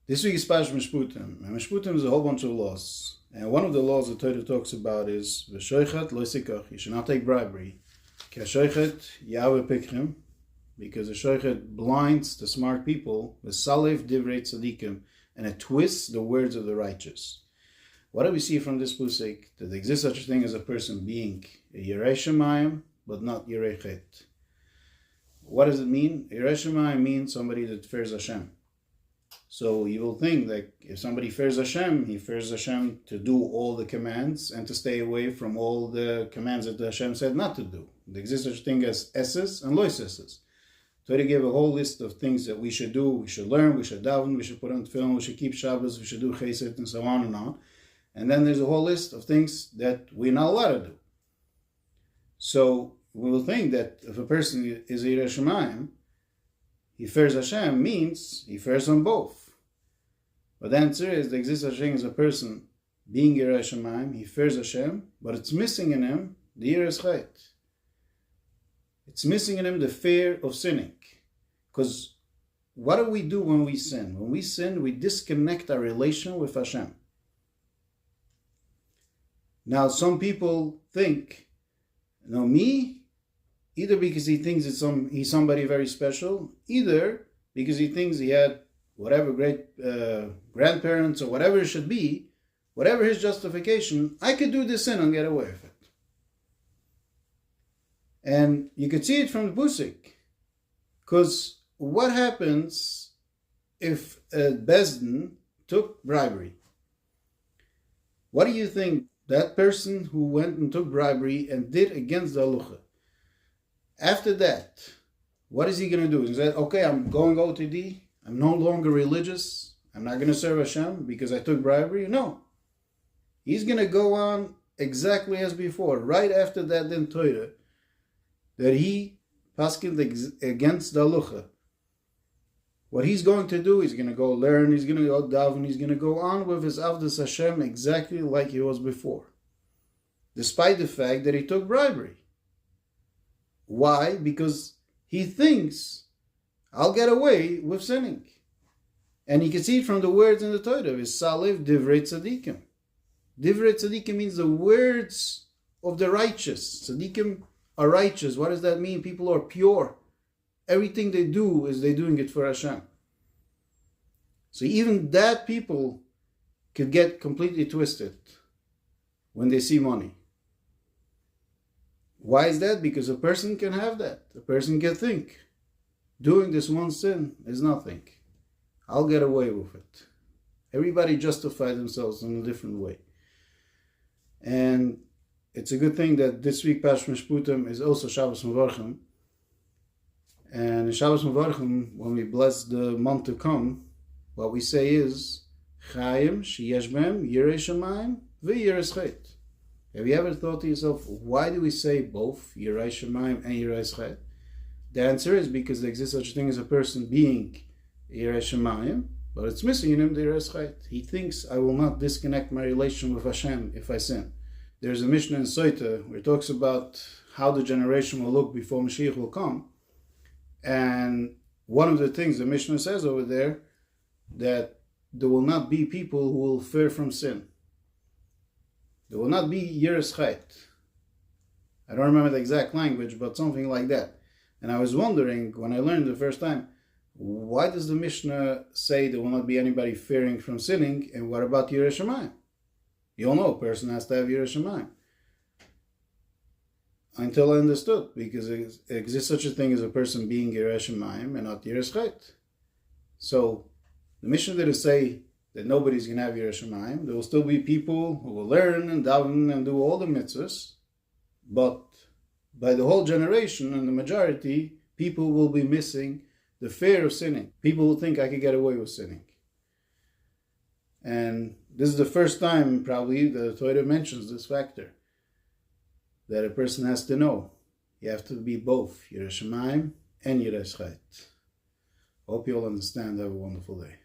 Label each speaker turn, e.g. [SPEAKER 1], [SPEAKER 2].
[SPEAKER 1] This week is Parshas Mishpatim, and Mishpatim is a whole bunch of laws. And one of the laws the Torah talks about is v'shoichet lo sikach. You should not take bribery. K'ashoichet yahweh pikrim, because the shoichet blinds the smart people. V'salev divrei tzadikim, and it twists the words of the righteous. What do we see from this pusik? That there exists such a thing as a person being a Yirei Shemayim, but not Yirei Chet. What does it mean? Yirei Shemayim means somebody that fears Hashem. So you will think that if somebody fears Hashem, he fears Hashem to do all the commands and to stay away from all the commands that Hashem said not to do. There exists such a thing as esses and lois esses. Torah gave a whole list of things that we should do, we should learn, we should daven, we should put on tefillin, we should keep Shabbos, we should do chesed, and so on and on. And then there's a whole list of things that we're not allowed to do. So we will think that if a person is a Yirei Shemayim, he fears Hashem means he fears on both. But the answer is there exists such a thing as a person being Yirei Shemayim, he fears Hashem, but it's missing in him the Yiras Chet. It's missing in him the fear of sinning. Because what do we do when we sin? When we sin, we disconnect our relation with Hashem. Now, some people think, me, either because he thinks he's somebody very special, either because he thinks he had whatever great grandparents or whatever it should be, whatever his justification, I could do this sin and get away with it. And you could see it from the Pusik. Because what happens if a Bezdin took bribery? What do you think that person who went and took bribery and did against the Halacha, after that, what is he going to do? He said, okay, I'm going OTD. I'm no longer religious. I'm not going to serve Hashem because I took bribery. No. He's going to go on exactly as before. Right after that, then Torah, that he paskined against the Halacha. What he's going to do, he's going to go learn, he's going to go daven, he's going to go on with his Avdas Hashem exactly like he was before. Despite the fact that he took bribery. Why? Because he thinks, I'll get away with sinning. And you can see it from the words in the Torah. Is Salev Divrei Tzadikim. Divrei Tzadikim means the words of the righteous. Tzadikim are righteous. What does that mean? People are pure. Everything they do is they're doing it for Hashem. So even that people could get completely twisted when they see money. Why is that? Because a person can have that. A person can think, doing this one sin is nothing. I'll get away with it. Everybody justify themselves in a different way. And it's a good thing that this week Parshas Mishpatim is also Shabbos Mevarchim. And in Shabbos Mevarchim, when we bless the month to come, what we say is Chaim sheyesh b'hem Yirei Shemayim v'Yiras Chet. Have you ever thought to yourself, why do we say both Yirei Shemayim and Yiras Chet? The answer is because there exists such a thing as a person being Yirei Shemayim, but it's missing in him the Yiras Chet. He thinks, I will not disconnect my relation with Hashem if I sin. There's a Mishnah in Soita where it talks about how the generation will look before Mashiach will come. And one of the things the Mishnah says over there, that there will not be people who will fear from sin. There will not be Yiras Chet. I don't remember the exact language, but something like that. And I was wondering, when I learned the first time, why does the Mishnah say there will not be anybody fearing from sinning, and what about Yirei Shemayim? You all know a person has to have Yirei Shemayim. Until I understood, because it exists such a thing as a person being Yirei Shemayim and not Yiras Chet. So the Mishnah didn't say that nobody's going to have Yirei Shemayim. There will still be people who will learn and daven and do all the mitzvahs, but by the whole generation and the majority, people will be missing the fear of sinning. People will think I could get away with sinning. And this is the first time probably the Torah mentions this factor, that a person has to know. You have to be both Yirei Shemayim and Yiras Chet. Hope you all understand. Have a wonderful day.